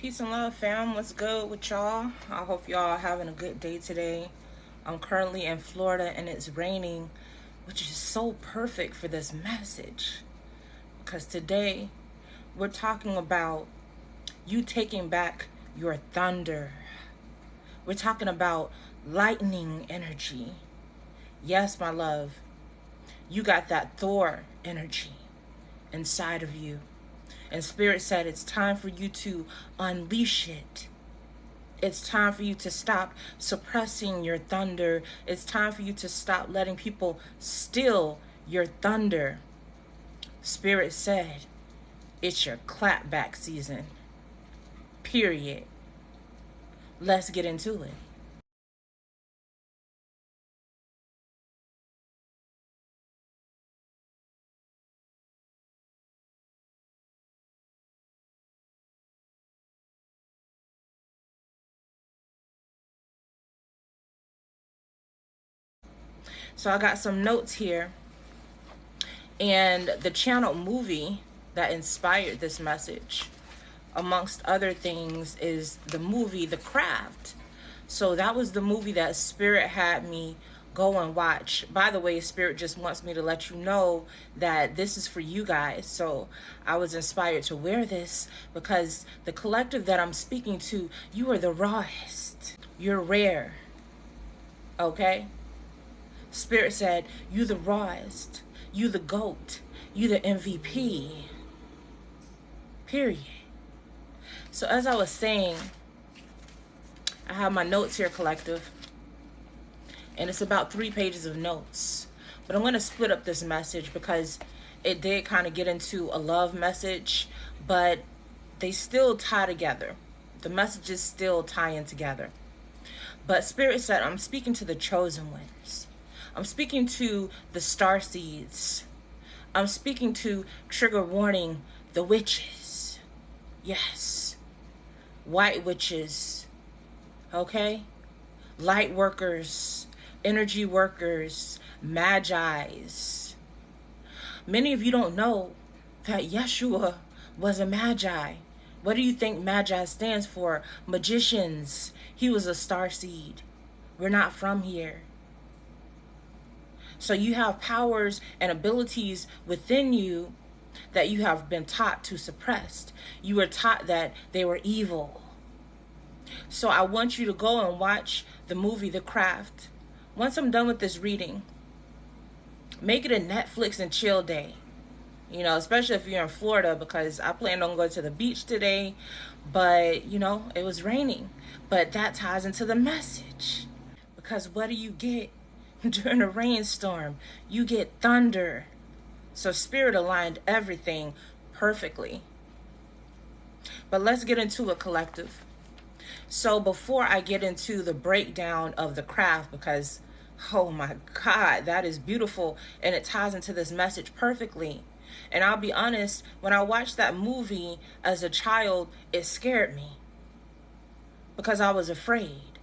Peace and love, fam. What's good with y'all? I hope y'all having a good day today. I'm currently in Florida and it's raining, which is so perfect for this message. Because today we're talking about you taking back your thunder. We're talking about lightning energy. Yes, my love, you got that Thor energy inside of you. And Spirit said it's time for you to unleash it. It's time for you to stop suppressing your thunder. It's time for you to stop letting people steal your thunder. Spirit said it's your clapback season. Period. Let's get into it. So I got some notes here. And the channel movie that inspired this message, amongst other things, is the movie The Craft. So that was the movie that Spirit had me go and watch. By the way, Spirit just wants me to let you know that this is for you guys. So I was inspired to wear this because the collective that I'm speaking to, you are the rawest. You're rare. Okay? Spirit said, you the rawest. You the GOAT. You the MVP. Period. So as I was saying, I have my notes here, collective. And it's about 3 pages of notes. But I'm going to split up this message because it did kind of get into a love message. But they still tie together. The messages still tie in together. But Spirit said, I'm speaking to the chosen ones. I'm speaking to the star seeds. I'm speaking to, trigger warning, the witches. Yes. White witches. Okay? Light workers, energy workers, magi's. Many of you don't know that Yeshua was a magi. What do you think magi stands for? Magicians. He was a star seed. We're not from here. So you have powers and abilities within you that you have been taught to suppress. You were taught that they were evil. So I want you to go and watch the movie The Craft. Once I'm done with this reading, make it a Netflix and chill day. You know, especially if you're in Florida, because I planned on going to the beach today, but, you know, it was raining. But that ties into the message. Because what do you get during a rainstorm? You get thunder. So Spirit aligned everything perfectly. But let's get into a collective. So before I get into the breakdown of The Craft, because, oh my God, that is beautiful. And it ties into this message perfectly. And I'll be honest, when I watched that movie as a child, it scared me. Because I was afraid.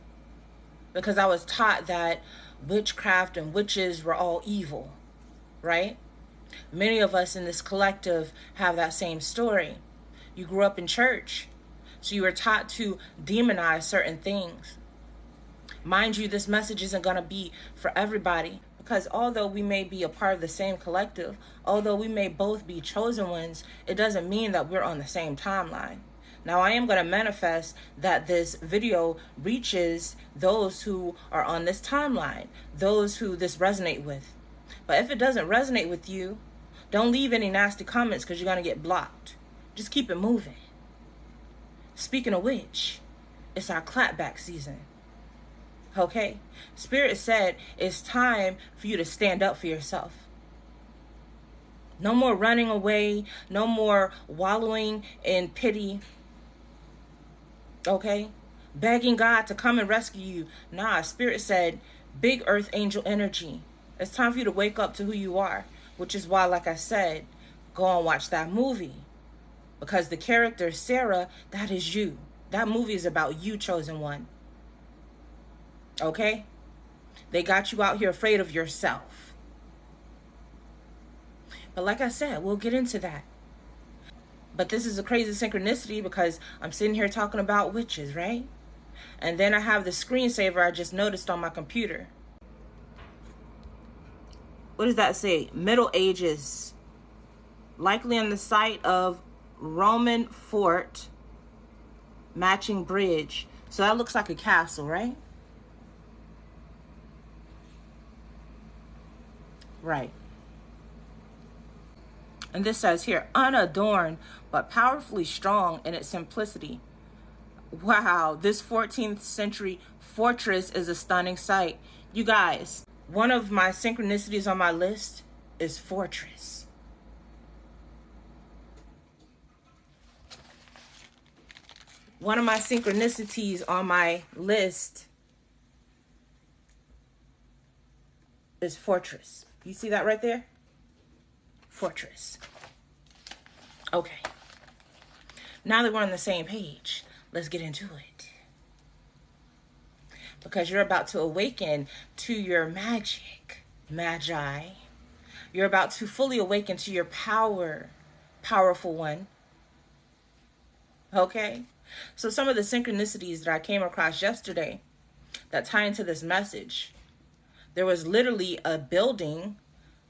Because I was taught that witchcraft and witches were all evil, right? Many of us in this collective have that same story. You grew up in church, so you were taught to demonize certain things. Mind you, this message isn't going to be for everybody, because although we may be a part of the same collective, although we may both be chosen ones, it doesn't mean that we're on the same timeline. Now, I am going to manifest that this video reaches those who are on this timeline, those who this resonate with. But if it doesn't resonate with you, don't leave any nasty comments because you're going to get blocked. Just keep it moving. Speaking of which, it's our clapback season. Okay? Spirit said it's time for you to stand up for yourself. No more running away. No more wallowing in pity. Okay? Begging God to come and rescue you. Nah, Spirit said, big earth angel energy. It's time for you to wake up to who you are. Which is why, like I said, go and watch that movie. Because the character, Sarah, that is you. That movie is about you, chosen one. Okay? They got you out here afraid of yourself. But like I said, we'll get into that. But this is a crazy synchronicity because I'm sitting here talking about witches, right? And then I have the screensaver I just noticed on my computer. What does that say? Middle Ages. Likely on the site of Roman fort, matching bridge. So that looks like a castle, right? Right. And this says here, unadorned but powerfully strong in its simplicity. Wow, this 14th century fortress is a stunning sight. You guys, one of my synchronicities on my list is fortress. One of my synchronicities on my list is fortress. You see that right there? Fortress. Okay. Now that we're on the same page, let's get into it. Because you're about to awaken to your magic, magi. You're about to fully awaken to your power, powerful one. Okay? So some of the synchronicities that I came across yesterday that tie into this message. There was literally a building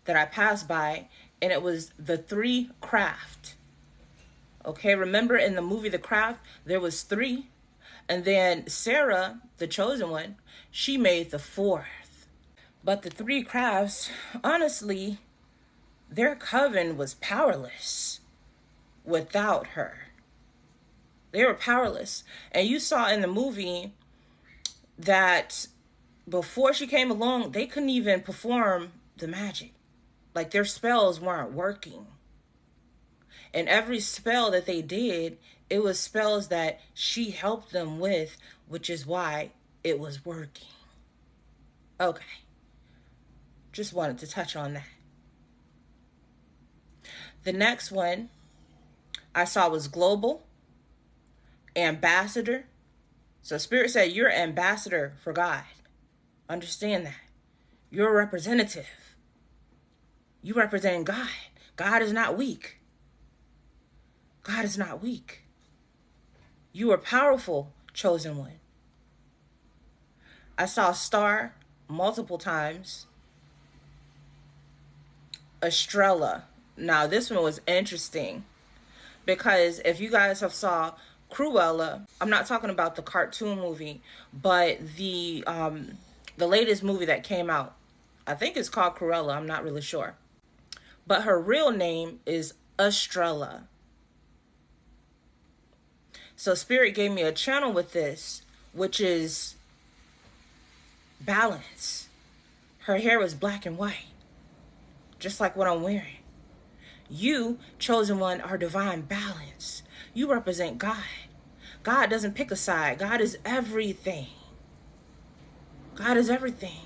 that I passed by, and it was the 3 craft. Okay, remember in the movie The Craft, there was 3. And then Sarah, the chosen one, she made the 4th. But the 3 crafts, honestly, their coven was powerless without her. They were powerless. And you saw in the movie that before she came along, they couldn't even perform the magic. Like their spells weren't working. And every spell that they did, it was spells that she helped them with, which is why it was working. Okay. Just wanted to touch on that. The next one I saw was global, ambassador. So Spirit said you're an ambassador for God. Understand that. You're a representative. You represent God. God is not weak. God is not weak. You are powerful, chosen one. I saw star multiple times. Estrella. Now this one was interesting because if you guys have saw Cruella, I'm not talking about the cartoon movie, but the latest movie that came out. I think it's called Cruella. I'm not really sure. But her real name is Estrella. So Spirit gave me a channel with this, which is balance. Her hair was black and white, just like what I'm wearing. You, chosen one, are divine balance. You represent God. God doesn't pick a side. God is everything. God is everything.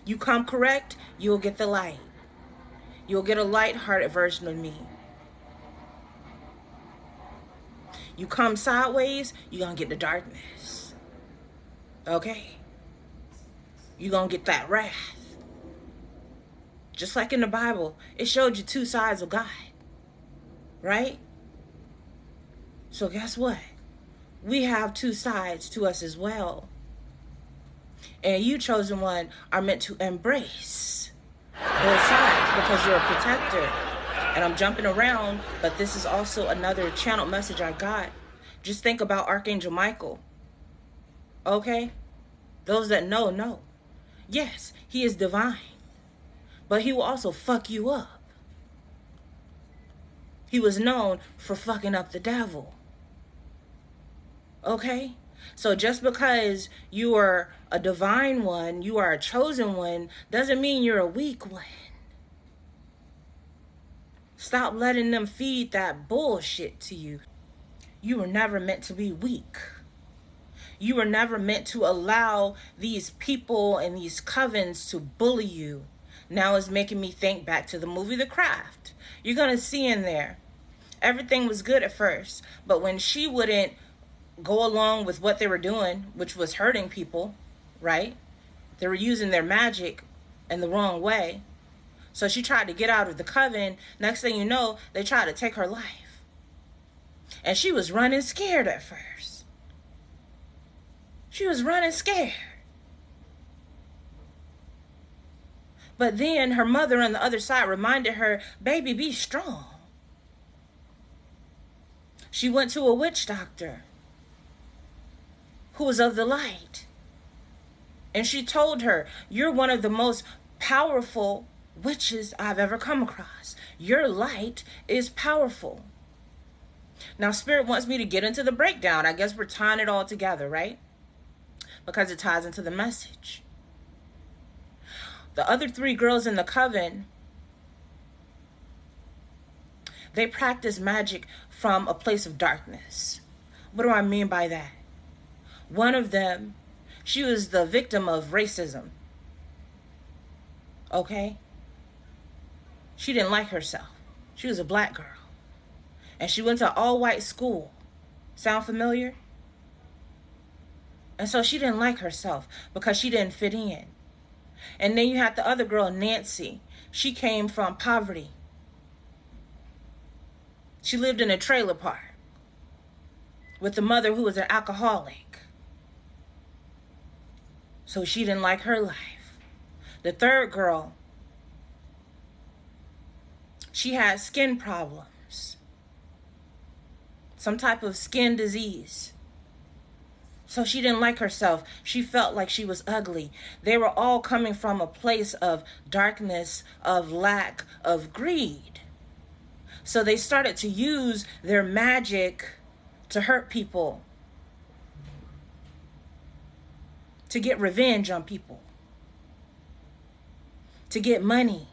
You come correct, you'll get the light. You'll get a light-hearted version of me. You come sideways, you're going to get the darkness. Okay? You're going to get that wrath. Just like in the Bible, it showed you 2 sides of God. Right? So guess what? We have 2 sides to us as well. And you, chosen one, are meant to embrace both sides because you're a protector. And I'm jumping around, but this is also another channel message I got. Just think about Archangel Michael. Okay? Those that know. Yes, he is divine. But he will also fuck you up. He was known for fucking up the devil. Okay? So just because you are a divine one, you are a chosen one, doesn't mean you're a weak one. Stop letting them feed that bullshit to you. You were never meant to be weak. You were never meant to allow these people and these covens to bully you. Now it's making me think back to the movie The Craft. You're going to see in there, everything was good at first, but when she wouldn't go along with what they were doing, which was hurting people, right? They were using their magic in the wrong way. So she tried to get out of the coven. Next thing you know, they tried to take her life. And she was running scared at first. She was running scared. But then her mother on the other side reminded her, baby, be strong. She went to a witch doctor who was of the light. And she told her, you're one of the most powerful witches I've ever come across. Your light is powerful. Now, Spirit wants me to get into the breakdown. I guess we're tying it all together, right? Because it ties into the message. The other 3 girls in the coven, they practice magic from a place of darkness. What do I mean by that? One of them, she was the victim of racism. Okay? She didn't like herself. She was a black girl. And she went to all-white school. Sound familiar? And so she didn't like herself because she didn't fit in. And then you had the other girl, Nancy. She came from poverty. She lived in a trailer park with a mother who was an alcoholic. So she didn't like her life. The third girl, she had skin problems. Some type of skin disease. So she didn't like herself. She felt like she was ugly. They were all coming from a place of darkness, of lack, of greed. So they started to use their magic to hurt people, to get revenge on people, to get money.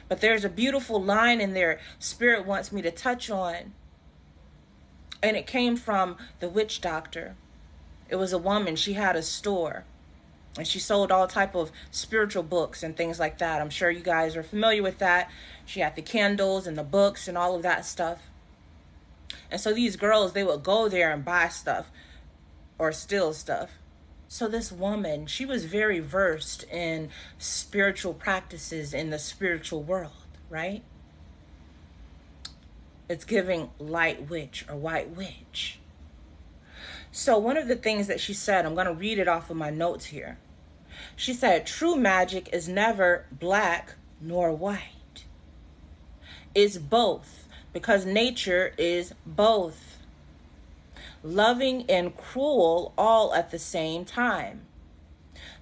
But there's a beautiful line in there Spirit wants me to touch on. And it came from the witch doctor. It was a woman. She had a store. And she sold all type of spiritual books and things like that. I'm sure you guys are familiar with that. She had the candles and the books and all of that stuff. And so these girls, they would go there and buy stuff or steal stuff. So this woman, she was very versed in spiritual practices in the spiritual world, right? It's giving light witch or white witch. So one of the things that she said, I'm going to read it off of my notes here. She said, true magic is never black nor white. It's both, because nature is both. Loving and cruel all at the same time.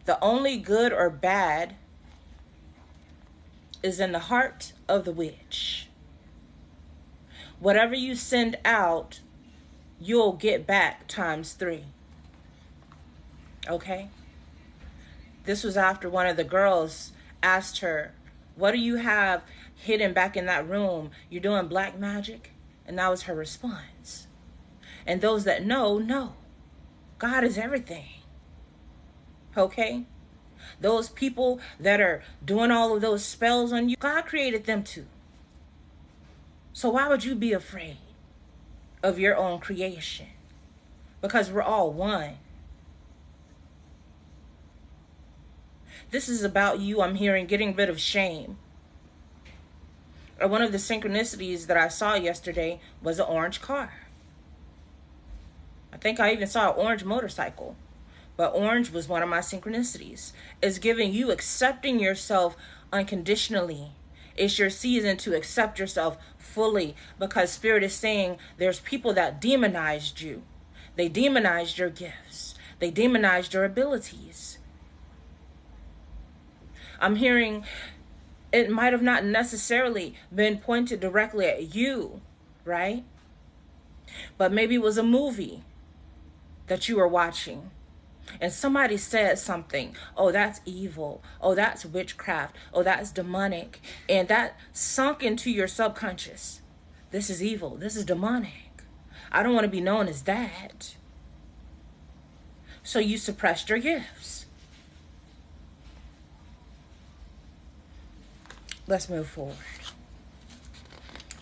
The only good or bad is in the heart of the witch. Whatever you send out, you'll get back ×3. Okay? This was after one of the girls asked her, what do you have hidden back in that room? You're doing black magic? And that was her response. And those that know. God is everything. Okay? Those people that are doing all of those spells on you, God created them too. So why would you be afraid of your own creation? Because we're all one. This is about you, I'm hearing, getting rid of shame. Or one of the synchronicities that I saw yesterday was an orange car. I think I even saw an orange motorcycle. But orange was one of my synchronicities. It's giving you accepting yourself unconditionally. It's your season to accept yourself fully, because Spirit is saying there's people that demonized you. They demonized your gifts. They demonized your abilities. I'm hearing it might have not necessarily been pointed directly at you, right? But maybe it was a movie that you were watching. And somebody said something, oh, that's evil. Oh, that's witchcraft. Oh, that's demonic. And that sunk into your subconscious. This is evil. This is demonic. I don't want to be known as that. So you suppressed your gifts. Let's move forward.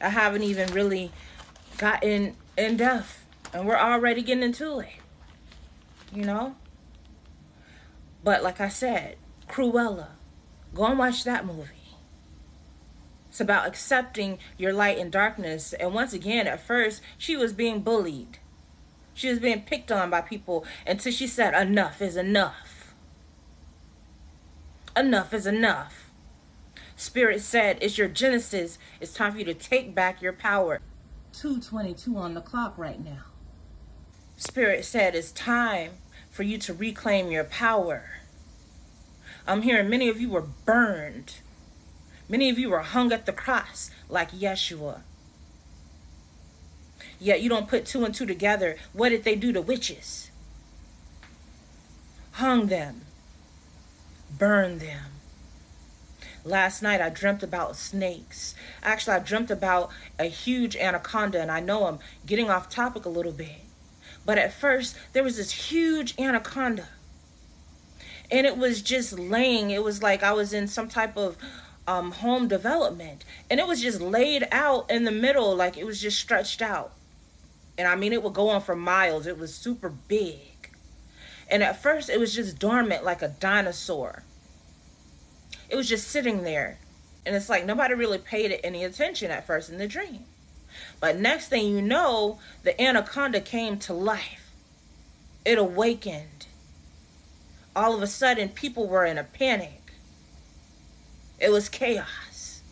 I haven't even really gotten in depth, and we're already getting into it. You know? But like I said, Cruella, go and watch that movie. It's about accepting your light and darkness. And once again, at first, she was being bullied. She was being picked on by people until she said, enough is enough. Enough is enough. Spirit said, it's your genesis. It's time for you to take back your power. 2:22 on the clock right now. Spirit said, it's time for you to reclaim your power. I'm hearing many of you were burned. Many of you were hung at the cross like Yeshua. Yet you don't put two and two together. What did they do to witches? Hung them. Burned them. Last night I dreamt about snakes. Actually, I dreamt about a huge anaconda, and I know I'm getting off topic a little bit. But at first, there was this huge anaconda. And it was just laying. It was like I was in some type of home development. And it was just laid out in the middle, like it was just stretched out. And I mean, it would go on for miles. It was super big. And at first, it was just dormant like a dinosaur. It was just sitting there. And it's like nobody really paid it any attention at first in the dream. But next thing you know, the anaconda came to life. It awakened. All of a sudden, people were in a panic. It was chaos.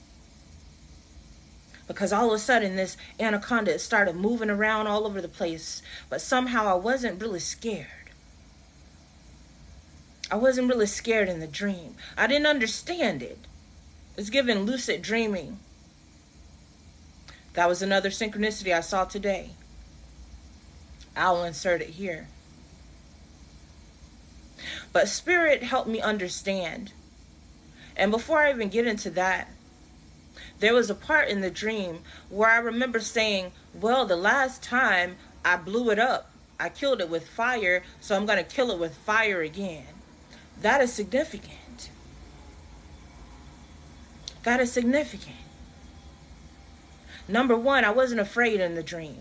Because all of a sudden, this anaconda started moving around all over the place. But somehow I wasn't really scared. I wasn't really scared in the dream. I didn't understand it. It's given lucid dreaming. That was another synchronicity I saw today. I'll insert it here. But Spirit helped me understand. And before I even get into that, there was a part in the dream where I remember saying, well, the last time I blew it up, I killed it with fire, so I'm going to kill it with fire again. That is significant. That is significant. Number one, I wasn't afraid in the dream.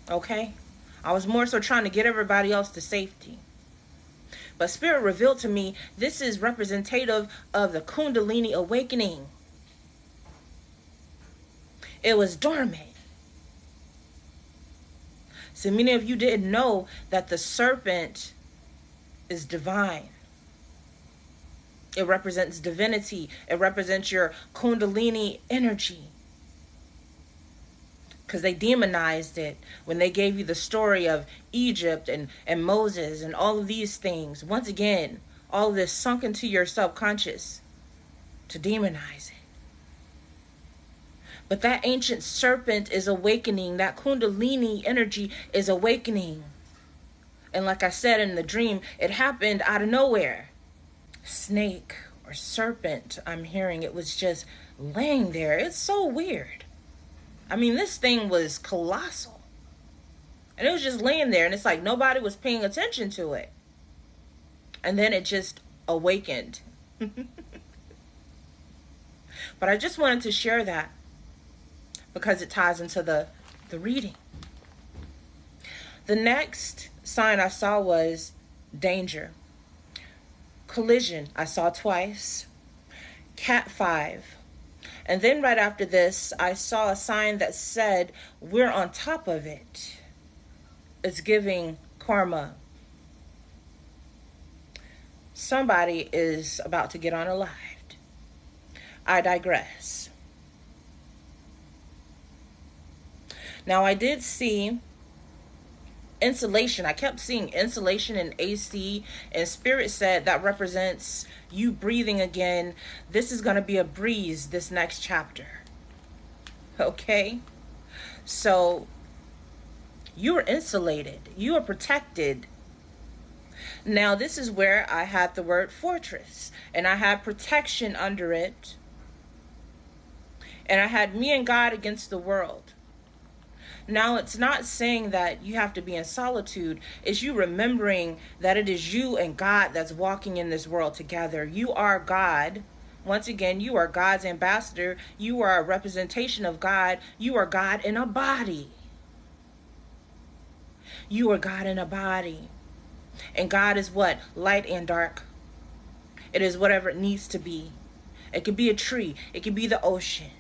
Okay? I was more so trying to get everybody else to safety. But Spirit revealed to me this is representative of the Kundalini awakening. It was dormant. So many of you didn't know that the serpent is divine. It represents divinity. It represents your Kundalini energy. Because they demonized it when they gave you the story of Egypt and Moses and all of these things. Once again, all of this sunk into your subconscious to demonize it. But that ancient serpent is awakening. That Kundalini energy is awakening. And like I said in the dream, it happened out of nowhere. Snake or serpent, I'm hearing, it was just laying there. It's so weird. I mean, this thing was colossal. And it was just laying there, and it's like nobody was paying attention to it. And then it just awakened. But I just wanted to share that because it ties into the reading. The next sign I saw was danger. Collision, I saw twice. Cat 5. And then right after this, I saw a sign that said, we're on top of it. It's giving karma. Somebody is about to get unalived. I digress. Now, I did see insulation. I kept seeing insulation and AC, and Spirit said that represents you breathing again. This is going to be a breeze this next chapter. Okay? So you are insulated. You are protected. Now, this is where I had the word fortress, and I had protection under it, and I had me and God against the world. Now, it's not saying that you have to be in solitude. It's you remembering that it is you and God that's walking in this world together. You are God. Once again, you are God's ambassador. You are a representation of God. You are God in a body. You are God in a body. And God is what? Light and dark. It is whatever it needs to be. It could be a tree. It could be the ocean.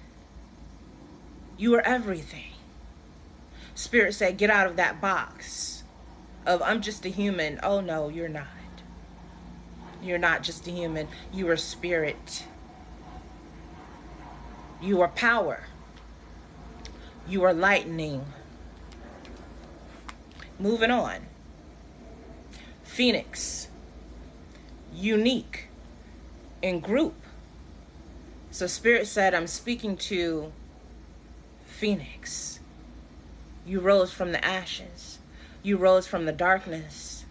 You are everything. Spirit said, get out of that box of I'm just a human. Oh no, you're not. You're not just a human. You are spirit. You are power. You are lightning. Moving on. Phoenix. Unique. In group. So Spirit said, I'm speaking to Phoenix. You rose from the ashes. You rose from the darkness.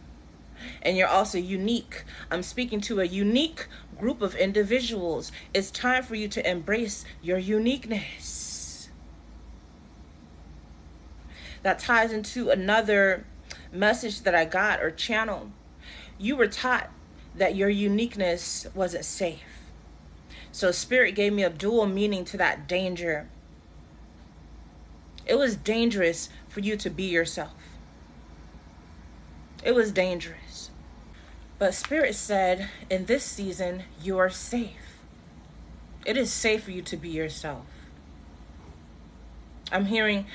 And you're also unique. I'm speaking to a unique group of individuals. It's time for you to embrace your uniqueness. That ties into another message that I got or channeled. You were taught that your uniqueness wasn't safe. So Spirit gave me a dual meaning to that danger. It was dangerous for you to be yourself. It was dangerous. But Spirit said, in this season, you are safe. It is safe for you to be yourself. I'm hearing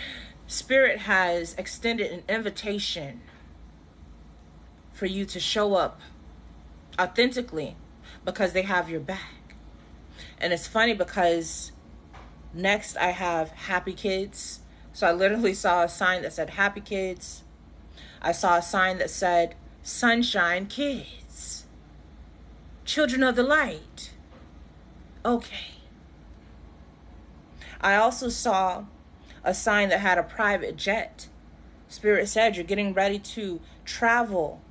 Spirit has extended an invitation for you to show up authentically because they have your back. And it's funny because next I have happy kids. So I literally saw a sign that said happy kids. I saw a sign that said sunshine kids. Children of the light. Okay. I also saw a sign that had a private jet. Spirit said you're getting ready to travel.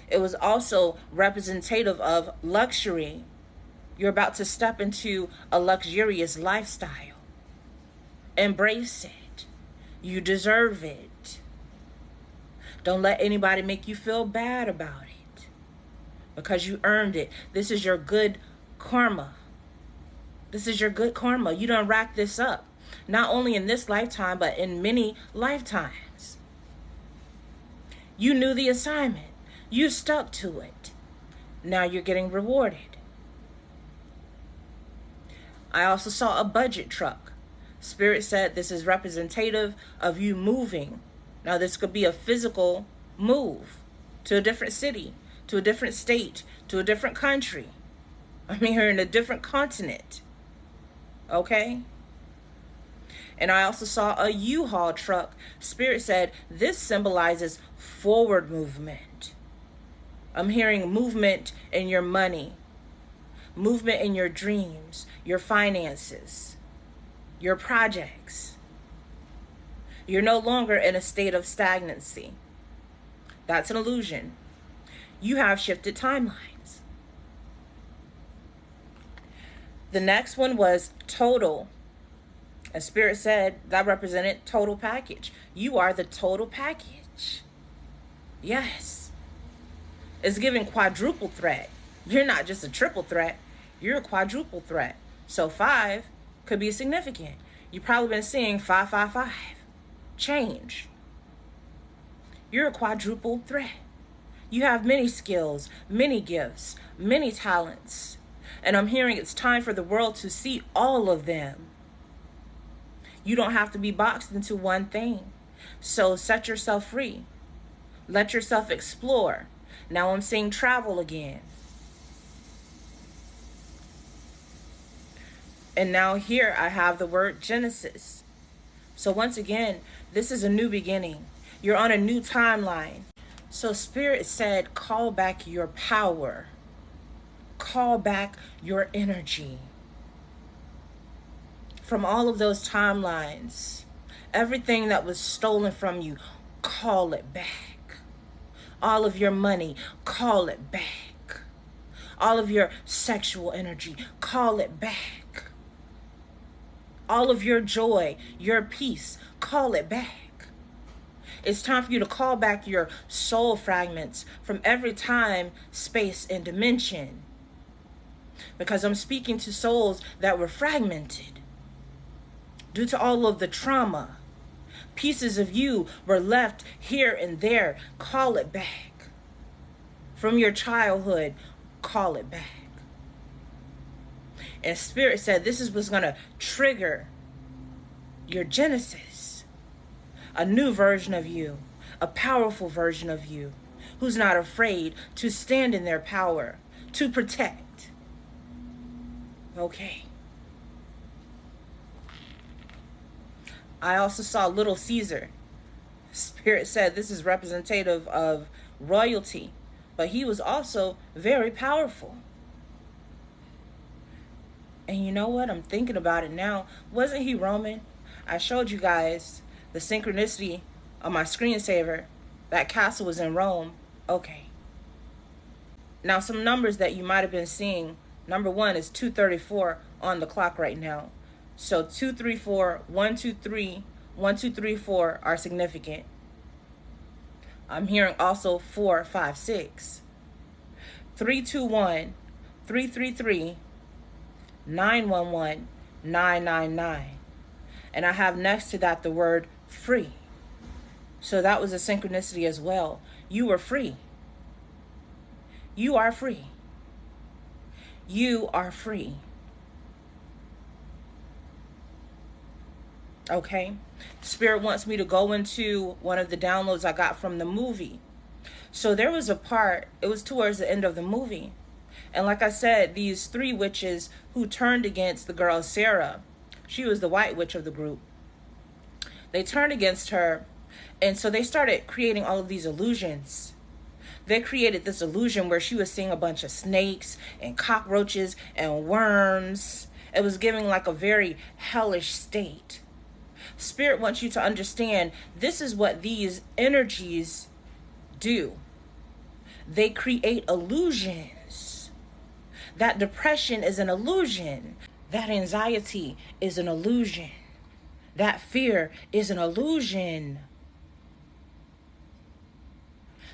It was also representative of luxury. You're about to step into a luxurious lifestyle. Embrace it. You deserve it. Don't let anybody make you feel bad about it because you earned it. This is your good karma. This is your good karma. You done racked this up. Not only in this lifetime, but in many lifetimes. You knew the assignment. You stuck to it. Now you're getting rewarded. I also saw a budget truck. Spirit said this is representative of you moving. Now this could be a physical move to a different city, to a different state, to a different country. I mean, you're in a different continent. Okay? And I also saw a U-Haul truck. Spirit said this symbolizes forward movement. I'm hearing movement in your money, movement in your dreams, your finances, your projects. You're no longer in a state of stagnancy. That's an illusion. You have shifted timelines. The next one was total. As Spirit said, that represented total package. You are the total package. Yes. It's giving quadruple threat. You're not just a triple threat. You're a quadruple threat. So 5 could be significant. You've probably been seeing 555. Change. You're a quadruple threat. You have many skills, many gifts, many talents. And I'm hearing it's time for the world to see all of them. You don't have to be boxed into one thing. So set yourself free. Let yourself explore. Now I'm seeing travel again. And now here I have the word Genesis. So once again, this is a new beginning. You're on a new timeline. So Spirit said, call back your power. Call back your energy. From all of those timelines, everything that was stolen from you, call it back. All of your money, call it back. All of your sexual energy, call it back. All of your joy, your peace, call it back. It's time for you to call back your soul fragments from every time, space, and dimension. Because I'm speaking to souls that were fragmented due to all of the trauma. Pieces of you were left here and there. Call it back. From your childhood, call it back. And Spirit said this is what's going to trigger your genesis. A new version of you, a powerful version of you, who's not afraid to stand in their power, to protect. Okay. I also saw Little Caesar. Spirit said this is representative of royalty, but he was also very powerful. And you know what? I'm thinking about it now. Wasn't he Roman? I showed you guys the synchronicity on my screensaver. That castle was in Rome. Okay. Now some numbers that you might have been seeing. Number 1 is 234 on the clock right now. So 234, 123, 1234 are significant. I'm hearing also 456. 321, 333, 911, 999. And I have next to that the word free. So that was a synchronicity as well. You were free. You are free. You are free. Okay? Spirit wants me to go into one of the downloads I got from the movie. So there was a part, it was towards the end of the movie. And like I said, these 3 witches who turned against the girl Sarah, she was the white witch of the group. They turned against her, and so they started creating all of these illusions. They created this illusion where she was seeing a bunch of snakes and cockroaches and worms. It was giving like a very hellish state. Spirit wants you to understand this is what these energies do. They create illusions. That depression is an illusion. That anxiety is an illusion. That fear is an illusion.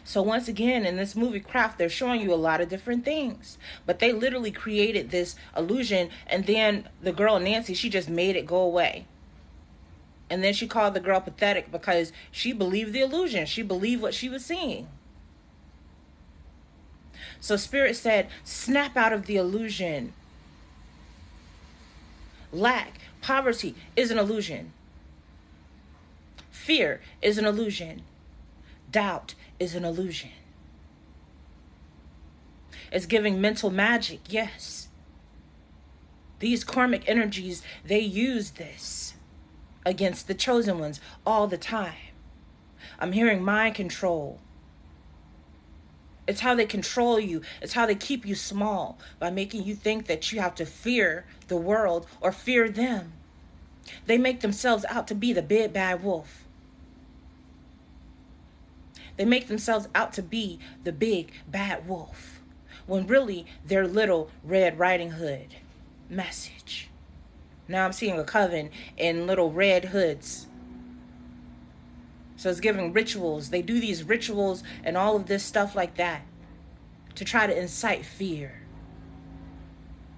So once again, in this movie Craft, they're showing you a lot of different things. But they literally created this illusion, and then the girl Nancy, she just made it go away. And then she called the girl pathetic because she believed the illusion. She believed what she was seeing. So Spirit said, snap out of the illusion. Lack, poverty is an illusion. Fear is an illusion. Doubt is an illusion. It's giving mental magic, yes. These karmic energies, they use this against the chosen ones all the time. I'm hearing mind control. It's how they control you. It's how they keep you small by making you think that you have to fear the world or fear them. They make themselves out to be the big bad wolf. They make themselves out to be the big bad wolf when really they're Little Red Riding Hood. Message. Now I'm seeing a coven in little red hoods. So it's giving rituals. They do these rituals and all of this stuff like that to try to incite fear.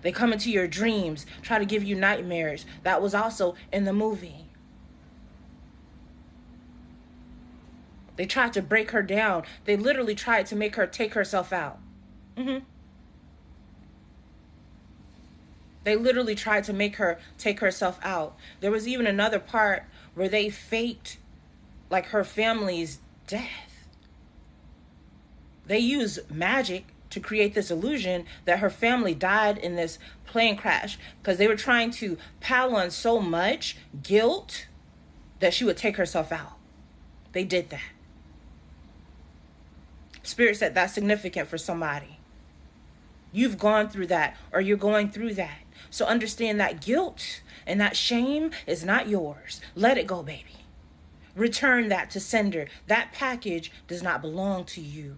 They come into your dreams, try to give you nightmares. That was also in the movie. They tried to break her down. They literally tried to make her take herself out. They literally tried to make her take herself out. There was even another part where they faked like her family's death. They used magic to create this illusion that her family died in this plane crash because they were trying to pile on so much guilt that she would take herself out. They did that. Spirit said that's significant for somebody. You've gone through that, or you're going through that. So understand that guilt and that shame is not yours. Let it go, baby. Return that to sender. That package does not belong to you.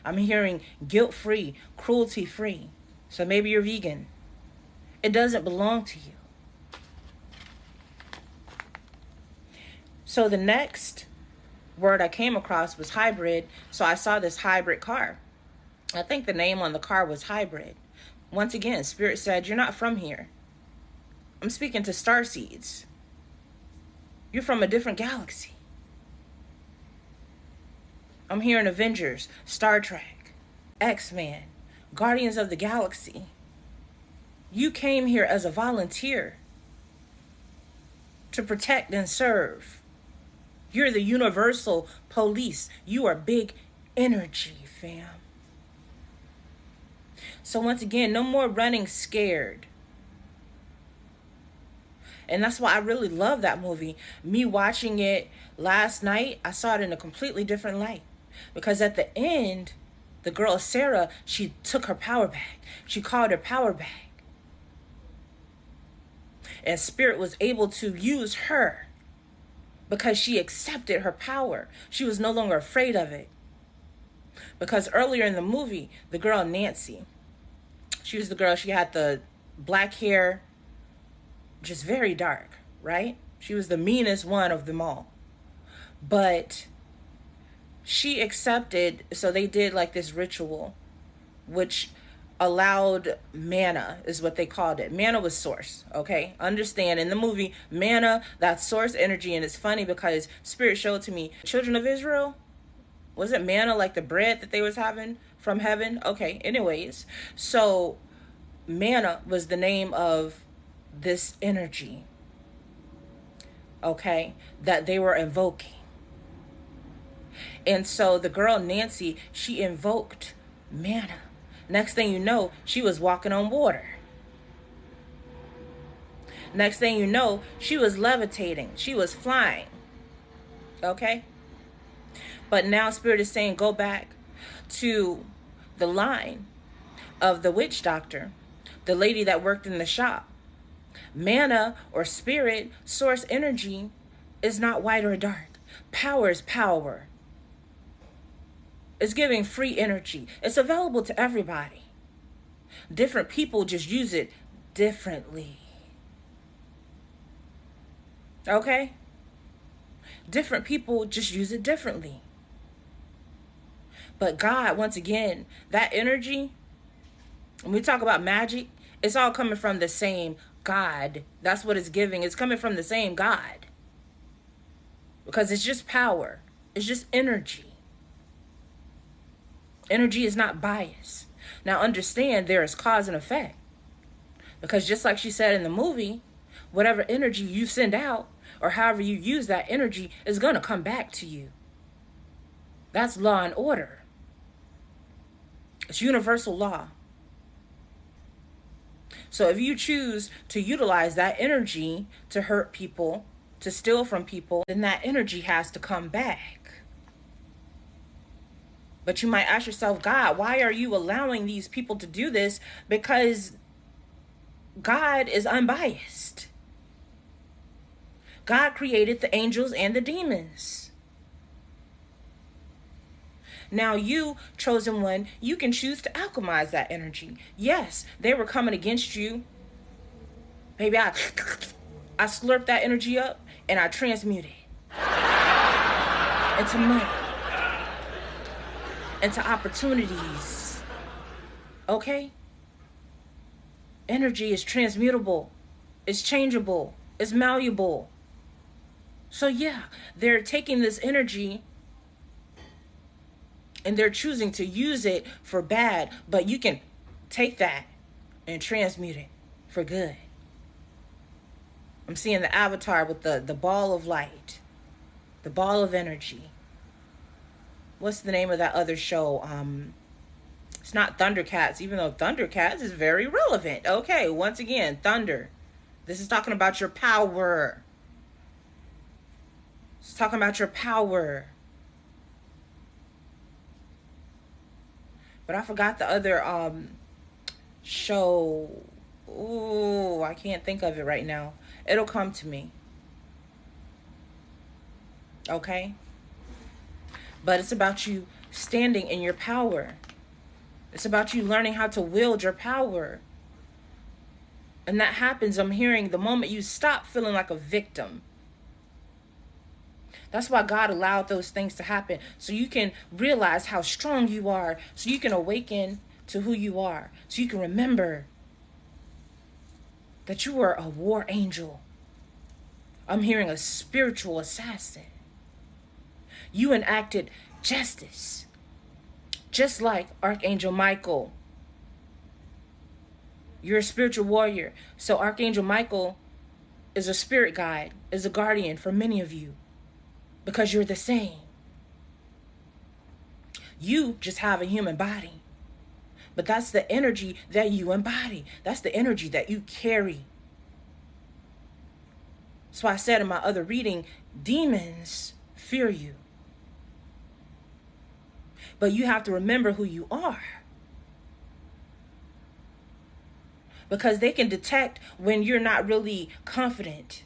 I'm hearing guilt-free, cruelty-free. So maybe you're vegan. It doesn't belong to you. So the next word I came across was hybrid. So I saw this hybrid car. I think the name on the car was hybrid. Once again, Spirit said, you're not from here. I'm speaking to starseeds. You're from a different galaxy. I'm hearing Avengers, Star Trek, X-Men, Guardians of the Galaxy. You came here as a volunteer to protect and serve. You're the universal police. You are big energy, fam. So once again, no more running scared. And that's why I really love that movie. Me watching it last night, I saw it in a completely different light. Because at the end, the girl Sarah, she took her power back. She called her power back. And Spirit was able to use her because she accepted her power. She was no longer afraid of it. Because earlier in the movie, the girl Nancy, she was the girl, she had the black hair, just very dark, right? She was the meanest one of them all. But she accepted, so they did like this ritual, which allowed manna, is what they called it. Manna was source, okay? Understand, in the movie, manna, that's source energy. And it's funny because Spirit showed to me, children of Israel, was it manna like the bread that they was having from heaven? Okay, anyways, so manna was the name of this energy, okay, that they were invoking. And so the girl Nancy, she invoked manna. Next thing you know, she was walking on water. Next thing you know, she was levitating. She was flying. Okay? But now Spirit is saying, go back to the line of the witch doctor, the lady that worked in the shop. Manna or spirit, source energy is not white or dark. Power is power. It's giving free energy. It's available to everybody. Different people just use it differently. Okay? Different people just use it differently. But God, once again, that energy, when we talk about magic, it's all coming from the same God. That's what it's giving. It's coming from the same God. Because it's just power. It's just energy. Energy is not biased. Now understand, there is cause and effect. Because just like she said in the movie, whatever energy you send out or however you use that energy is going to come back to you. That's law and order. It's universal law. So if you choose to utilize that energy to hurt people, to steal from people, then that energy has to come back. But you might ask yourself, God, why are you allowing these people to do this? Because God is unbiased. God created the angels and the demons. Now you, chosen one, you can choose to alchemize that energy. Yes, they were coming against you. Maybe I slurp that energy up and I transmute it into money, into opportunities. Okay? Energy is transmutable. It's changeable. It's malleable. So yeah, they're taking this energy and they're choosing to use it for bad, but you can take that and transmute it for good. I'm seeing the avatar with the ball of light, the ball of energy. What's the name of that other show? It's not Thundercats, even though Thundercats is very relevant. Okay, once again, thunder. This is talking about your power. It's talking about your power. But I forgot the other show. Ooh, I can't think of it right now. It'll come to me. Okay? But it's about you standing in your power. It's about you learning how to wield your power. And that happens, I'm hearing, the moment you stop feeling like a victim. That's why God allowed those things to happen. So you can realize how strong you are. So you can awaken to who you are. So you can remember that you were a war angel. I'm hearing a spiritual assassin. You enacted justice. Just like Archangel Michael You're a spiritual warrior. So Archangel Michael is a spirit guide, is a guardian for many of you, because you're the same. You just have a human body, but that's the energy that you embody. That's the energy that you carry. So I said in my other reading, demons fear you. But you have to remember who you are. Because they can detect when you're not really confident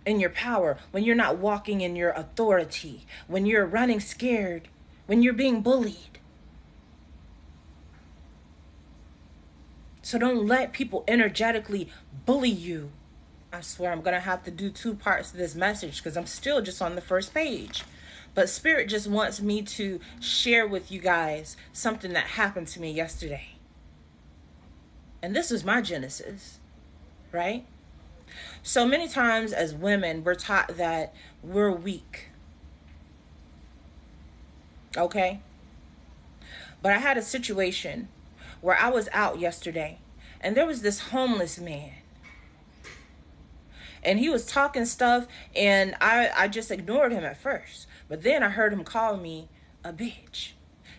in your power, when you're not walking in your authority, when you're running scared, when you're being bullied. So don't let people energetically bully you. I swear I'm going to have to do 2 parts of this message because I'm still just on the first page. But Spirit just wants me to share with you guys something that happened to me yesterday. And this was my genesis, right? So many times as women, we're taught that we're weak. Okay? But I had a situation where I was out yesterday and there was this homeless man. And he was talking stuff and I just ignored him at first. But then I heard him call me a bitch.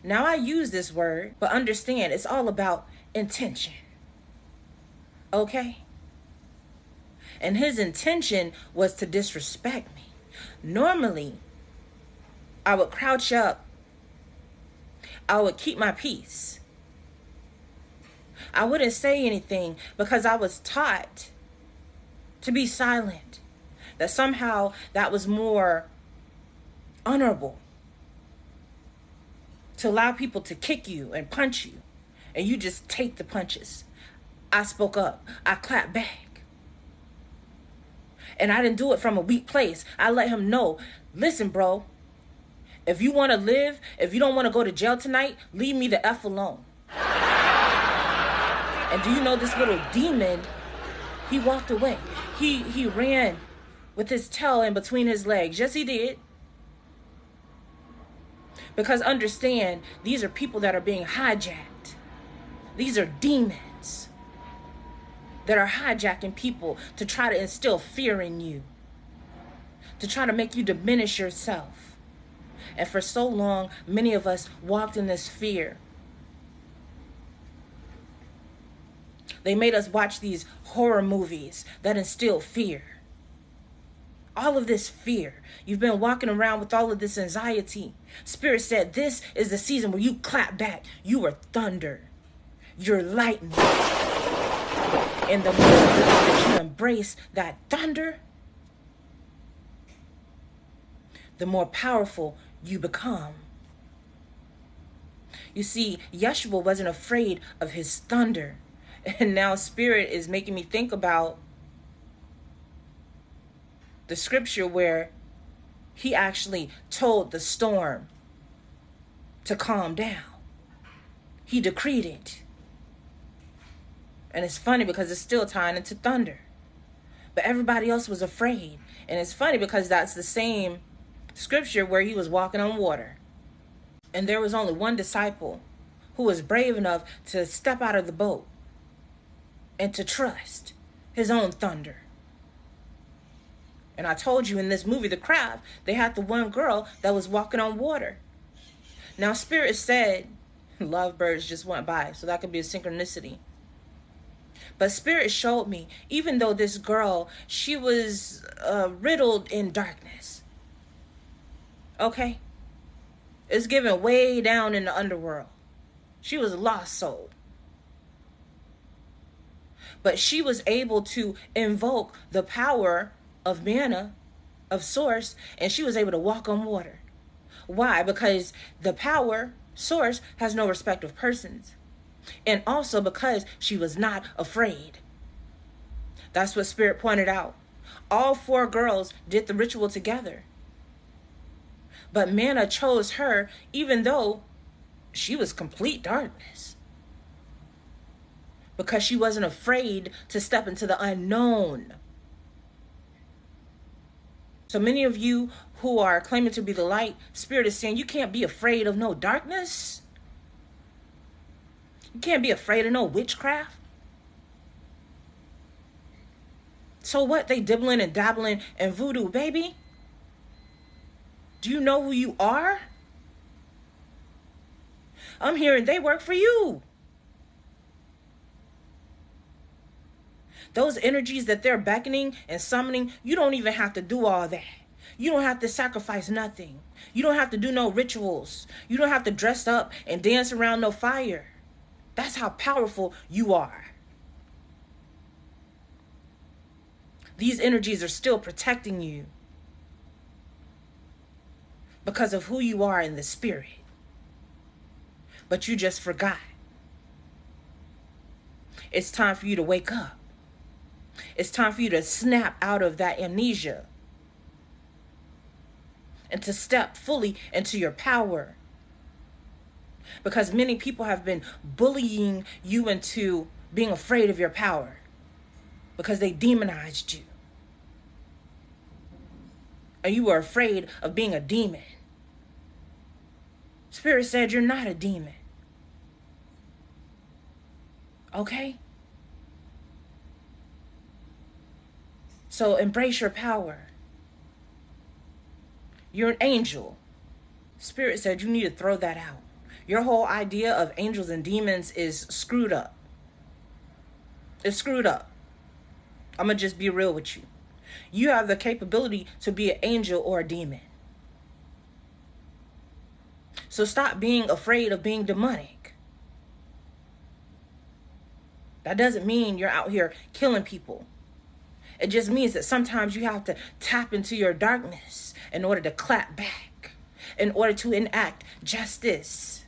Now I use this word, but understand it's all about intention. Okay? And his intention was to disrespect me. Normally, I would crouch up. I would keep my peace. I wouldn't say anything because I was taught to be silent. That somehow that was more honorable. To allow people to kick you and punch you. And you just take the punches. I spoke up. I clapped back. And I didn't do it from a weak place. I let him know, listen, bro, if you want to live, if you don't want to go to jail tonight, leave me the F alone. And do you know this little demon, he walked away. He ran with his tail in between his legs. Yes, he did. Because understand, these are people that are being hijacked. These are demons that are hijacking people to try to instill fear in you, to try to make you diminish yourself. And for so long, many of us walked in this fear. They made us watch these horror movies that instill fear. All of this fear. You've been walking around with all of this anxiety. Spirit said this is the season where you clap back. You are thunder. You're lightning. And the more that you embrace that thunder, the more powerful you become. You see, Yeshua wasn't afraid of his thunder. And now Spirit is making me think about the scripture where he actually told the storm to calm down. He decreed it. And it's funny because it's still tying into thunder. But everybody else was afraid. And it's funny because that's the same scripture where he was walking on water. And there was only one disciple who was brave enough to step out of the boat and to trust his own thunder. And I told you in this movie, The Craft, they had the one girl that was walking on water. Now, Spirit said lovebirds just went by, so that could be a synchronicity. But Spirit showed me, even though this girl, she was riddled in darkness. Okay? It's given way down in the underworld. She was a lost soul. But she was able to invoke the power of mana, of source, and she was able to walk on water. Why? Because the power, source, has no respect of persons. And also because she was not afraid. That's what Spirit pointed out. All 4 girls did the ritual together. But Mana chose her even though she was complete darkness. Because she wasn't afraid to step into the unknown. So many of you who are claiming to be the light, Spirit is saying you can't be afraid of no darkness. You can't be afraid of no witchcraft. So what? They dibbling and dabbling in voodoo, baby. Do you know who you are? I'm hearing they work for you. Those energies that they're beckoning and summoning, you don't even have to do all that. You don't have to sacrifice nothing. You don't have to do no rituals. You don't have to dress up and dance around no fire. That's how powerful you are. These energies are still protecting you because of who you are in the spirit. But you just forgot. It's time for you to wake up. It's time for you to snap out of that amnesia and to step fully into your power. Because many people have been bullying you into being afraid of your power because they demonized you. And you were afraid of being a demon. Spirit said you're not a demon. Okay? So embrace your power. You're an angel. Spirit said you need to throw that out. Your whole idea of angels and demons is screwed up. It's screwed up. I'm going to just be real with you. You have the capability to be an angel or a demon. So stop being afraid of being demonic. That doesn't mean you're out here killing people. It just means that sometimes you have to tap into your darkness in order to clap back, in order to enact justice.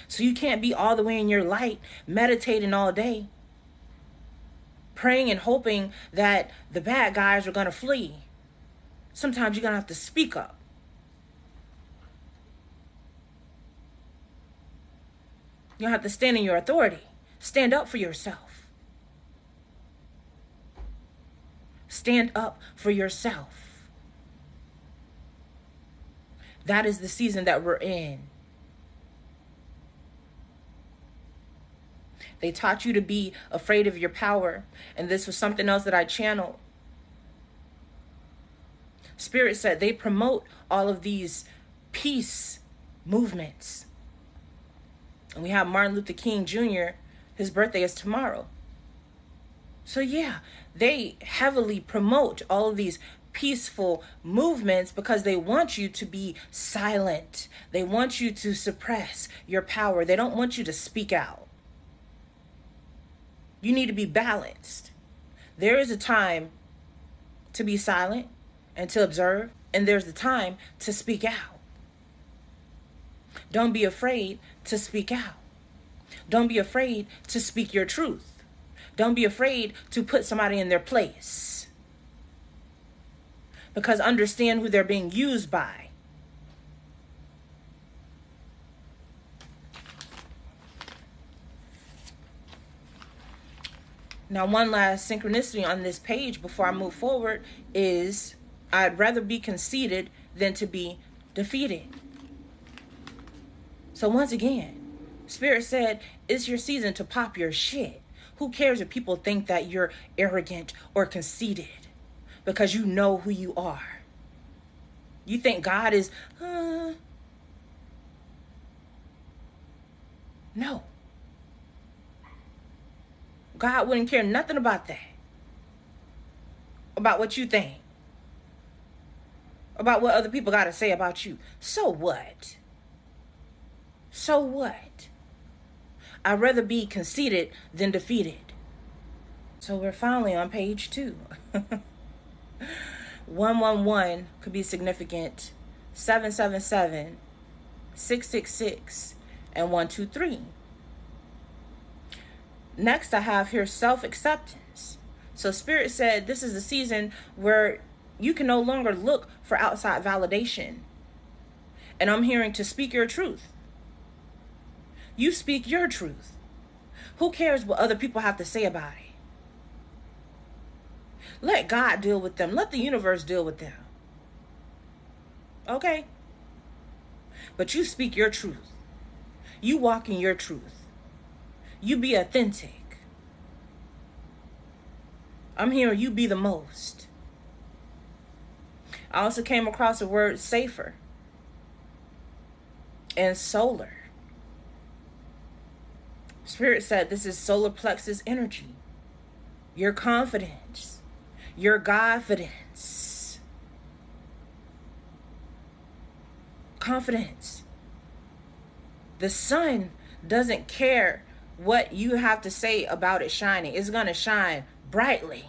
So you can't be all the way in your light, meditating all day, praying and hoping that the bad guys are going to flee. Sometimes you're going to have to speak up. You have to stand in your authority. Stand up for yourself. Stand up for yourself. That is the season that we're in. They taught you to be afraid of your power. And this was something else that I channeled. Spirit said they promote all of these peace movements. And we have Martin Luther King Jr., his birthday is tomorrow. So yeah, they heavily promote all of these peaceful movements because they want you to be silent. They want you to suppress your power. They don't want you to speak out. You need to be balanced. There is a time to be silent and to observe, and there's the time to speak out. Don't be afraid to speak out. Don't be afraid to speak your truth. Don't be afraid to put somebody in their place. Because understand who they're being used by. Now, one last synchronicity on this page before I move forward is I'd rather be conceited than to be defeated. So once again, Spirit said, it's your season to pop your shit. Who cares if people think that you're arrogant or conceited? Because you know who you are. You think God is, No. God wouldn't care nothing about that. About what you think. About what other people got to say about you. So what? So what? I'd rather be conceited than defeated. So we're finally on page 2. 111 could be significant. 777, 666, and 123. Next, I have here self-acceptance. So Spirit said this is the season where you can no longer look for outside validation. And I'm hearing to speak your truth. You speak your truth. Who cares what other people have to say about it? Let God deal with them. Let the universe deal with them. Okay? But you speak your truth. You walk in your truth. You be authentic. I'm hearing you be the most. I also came across the word safer and solar. Spirit said this is solar plexus energy. Your confidence. Your confidence. Confidence. The sun doesn't care what you have to say about it shining. It's going to shine brightly.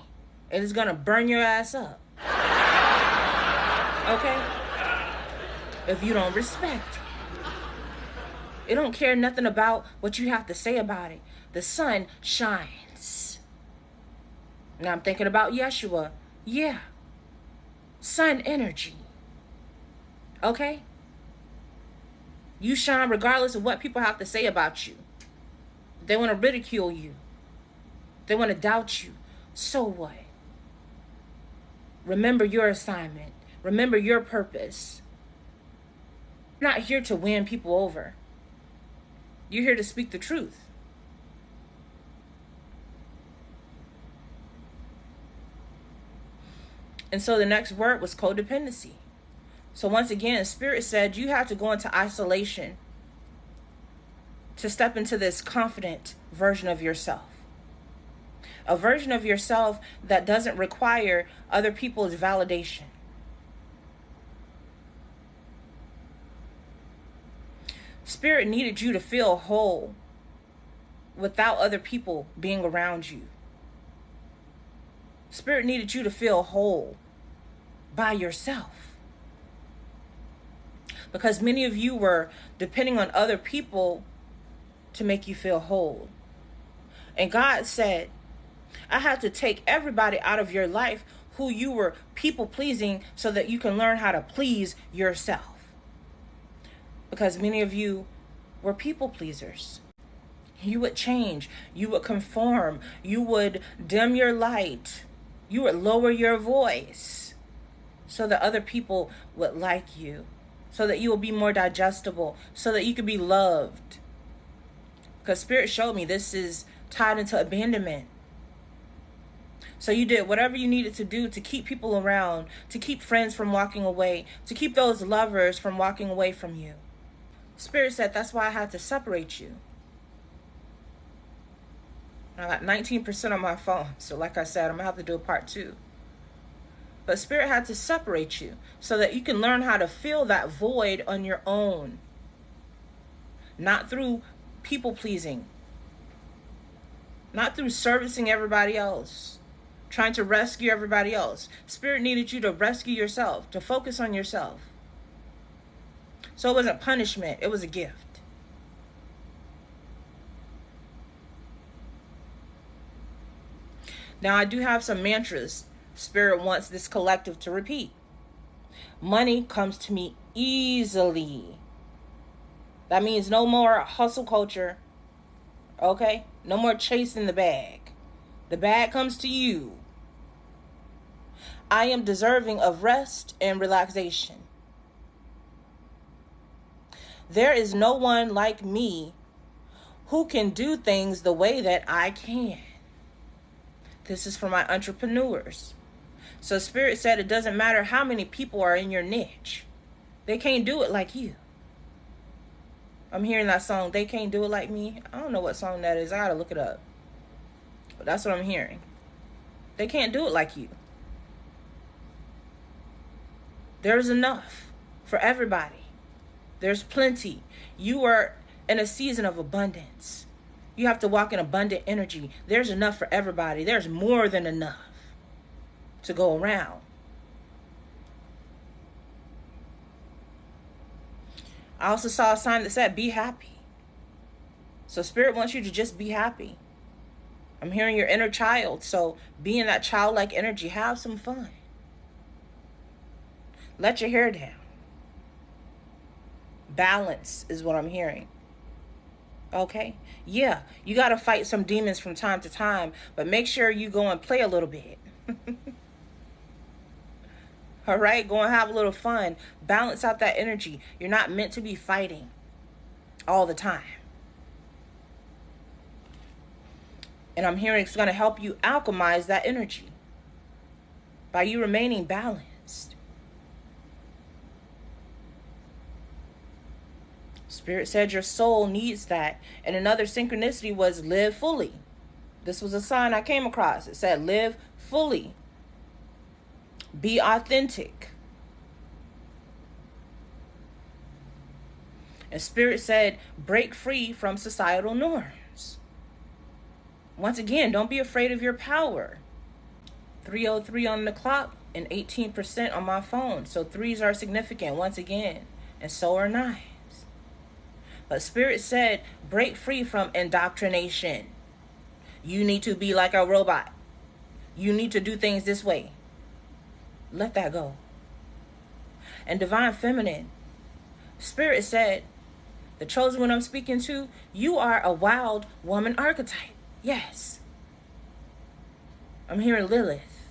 And it's going to burn your ass up. Okay? If you don't respect it. It don't care nothing about what you have to say about it. The sun shines. Now I'm thinking about Yeshua. Yeah. Sun energy. Okay? You shine regardless of what people have to say about you. They want to ridicule you. They want to doubt you. So what? Remember your assignment. Remember your purpose. You're not here to win people over. You're here to speak the truth. And so the next word was codependency. So once again, Spirit said you have to go into isolation to step into this confident version of yourself. A version of yourself that doesn't require other people's validation. Spirit needed you to feel whole without other people being around you. Spirit needed you to feel whole by yourself. Because many of you were depending on other people to make you feel whole. And God said, I had to take everybody out of your life who you were people pleasing so that you can learn how to please yourself. Because many of you were people pleasers. You would change. You would conform. You would dim your light. You would lower your voice so that other people would like you. So that you will be more digestible. So that you could be loved. Because Spirit showed me this is tied into abandonment. So you did whatever you needed to do to keep people around, to keep friends from walking away, to keep those lovers from walking away from you. Spirit said that's why I had to separate you. I got 19% on my phone. So like I said, I'm going to have to do a part 2. But Spirit had to separate you so that you can learn how to fill that void on your own. Not through people pleasing. Not through servicing everybody else. Trying to rescue everybody else. Spirit needed you to rescue yourself. To focus on yourself. So it wasn't punishment. It was a gift. Now I do have some mantras Spirit wants this collective to repeat. Money comes to me easily. That means no more hustle culture. Okay? No more chasing the bag. The bag comes to you. I am deserving of rest and relaxation. There is no one like me who can do things the way that I can. This is for my entrepreneurs. So Spirit said it doesn't matter how many people are in your niche. They can't do it like you. I'm hearing that song, They Can't Do It Like Me. I don't know what song that is. I gotta look it up. But that's what I'm hearing. They can't do it like you. There's enough for everybody. There's plenty. You are in a season of abundance. You have to walk in abundant energy. There's enough for everybody. There's more than enough to go around. I also saw a sign that said, be happy. So Spirit wants you to just be happy. I'm hearing your inner child. So be in that childlike energy. Have some fun. Let your hair down. Balance is what I'm hearing. Okay? Yeah, you got to fight some demons from time to time, but make sure you go and play a little bit. All right? Go and have a little fun. Balance out that energy. You're not meant to be fighting all the time. And I'm hearing it's going to help you alchemize that energy. by you remaining balanced. Spirit said your soul needs that. And another synchronicity was live fully. This was a sign I came across. It said live fully. Be authentic. And Spirit said break free from societal norms. Once again, don't be afraid of your power. 3:03 on the clock and 18% on my phone. So threes are significant once again. And so are nines. But Spirit said, break free from indoctrination. You need to be like a robot. You need to do things this way. Let that go. And Divine Feminine, Spirit said, the chosen one I'm speaking to, you are a wild woman archetype. Yes. I'm hearing Lilith.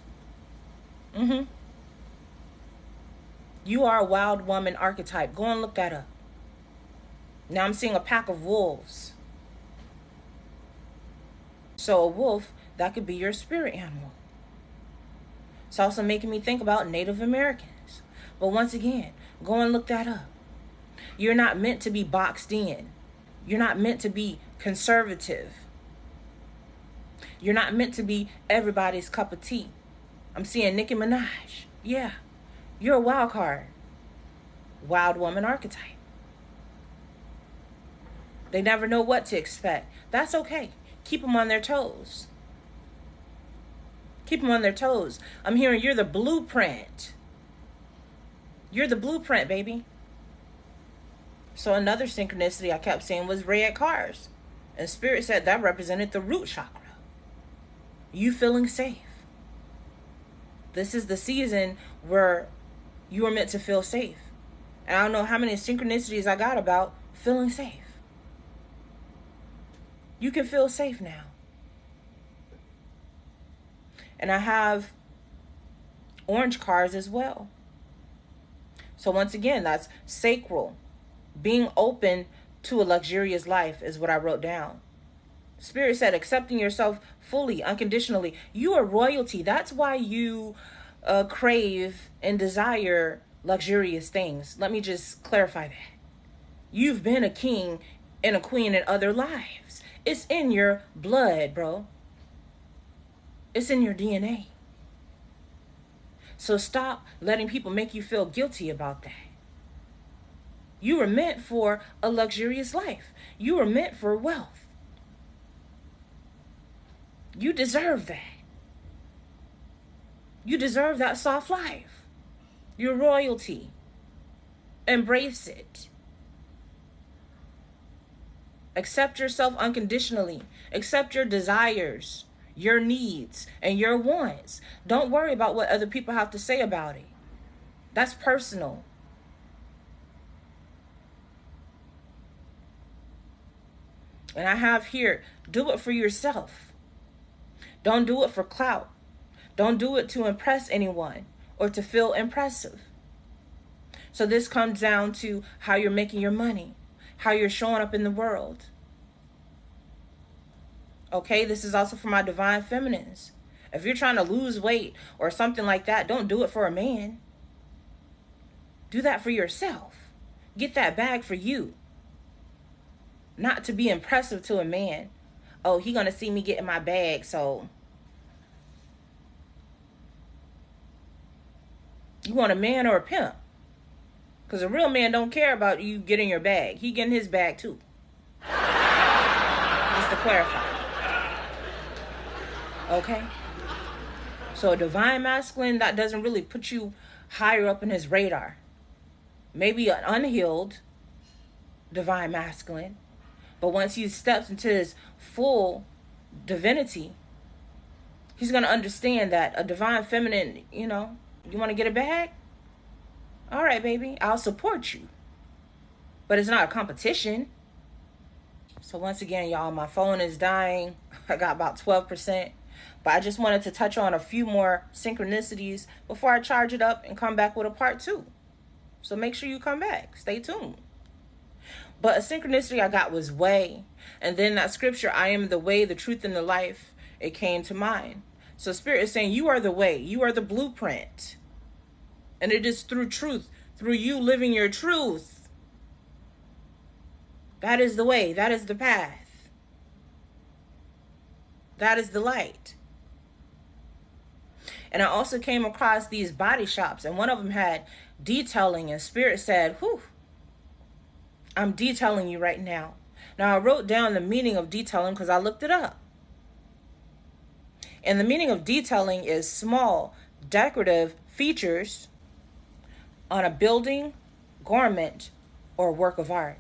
You are a wild woman archetype. Go and look that up. Now I'm seeing a pack of wolves. So a wolf, that could be your spirit animal. It's also making me think about Native Americans. But once again, go and look that up. You're not meant to be boxed in. You're not meant to be conservative. You're not meant to be everybody's cup of tea. I'm seeing Nicki Minaj. Yeah, you're a wild card. Wild woman archetype. They never know what to expect. That's okay. Keep them on their toes. Keep them on their toes. I'm hearing you're the blueprint. You're the blueprint, baby. So another synchronicity I kept saying was red cars. And Spirit said that represented the root chakra. You feeling safe. This is the season where you are meant to feel safe. And I don't know how many synchronicities I got about feeling safe. You can feel safe now. And I have orange cars as well. So once again, that's sacral. Being open to a luxurious life is what I wrote down. Spirit said accepting yourself fully, unconditionally. You are royalty. That's why you crave and desire luxurious things. Let me just clarify that. You've been a king and a queen in other lives. It's in your blood, bro. It's in your DNA. So stop letting people make you feel guilty about that. You were meant for a luxurious life. You were meant for wealth. You deserve that. You deserve that soft life. Your royalty. Embrace it. Accept yourself unconditionally. Accept your desires, your needs, and your wants. Don't worry about what other people have to say about it. That's personal. And I have here, do it for yourself. Don't do it for clout. Don't do it to impress anyone or to feel impressive. So this comes down to how you're making your money, how you're showing up in the world. Okay, this is also for my divine feminines. If you're trying to lose weight or something like that, don't do it for a man. Do that for yourself. Get that bag for you. Not to be impressive to a man. Oh, he gonna see me getting my bag, so. You want a man or a pimp? Because a real man don't care about you getting your bag. He getting his bag too. Just to clarify. Okay? So a divine masculine, that doesn't really put you higher up in his radar. Maybe an unhealed divine masculine. But once he steps into his full divinity, he's going to understand that a divine feminine, you want to get a bag? All right, baby, I'll support you. But it's not a competition. So once again, y'all, my phone is dying. I got about 12%. But I just wanted to touch on a few more synchronicities before I charge it up and come back with a part 2. So make sure you come back. Stay tuned. But a synchronicity I got was way. And then that scripture, I am the way, the truth, and the life, it came to mind. So Spirit is saying you are the way, you are the blueprint. And it is through truth, through you living your truth. That is the way, that is the path. That is the light. And I also came across these body shops, and one of them had detailing, and Spirit said, whew, I'm detailing you right now. Now I wrote down the meaning of detailing because I looked it up. And the meaning of detailing is small, decorative features on a building, garment, or work of art.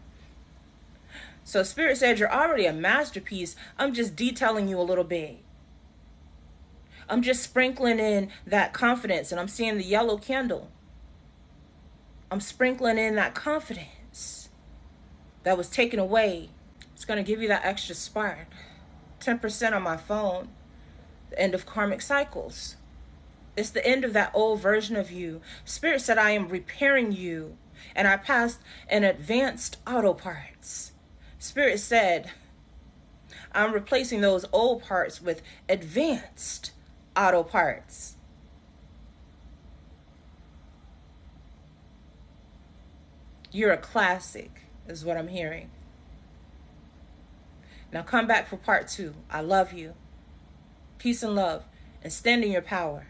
So Spirit said, you're already a masterpiece. I'm just detailing you a little bit. I'm just sprinkling in that confidence, and I'm seeing the yellow candle. I'm sprinkling in that confidence that was taken away. It's going to give you that extra spark. 10% on my phone. The end of karmic cycles. It's the end of that old version of you. Spirit said, I am repairing you. And I passed an advanced auto parts. Spirit said, I'm replacing those old parts with advanced auto parts. You're a classic, is what I'm hearing. Now come back for part 2. I love you. Peace and love. And stand in your power.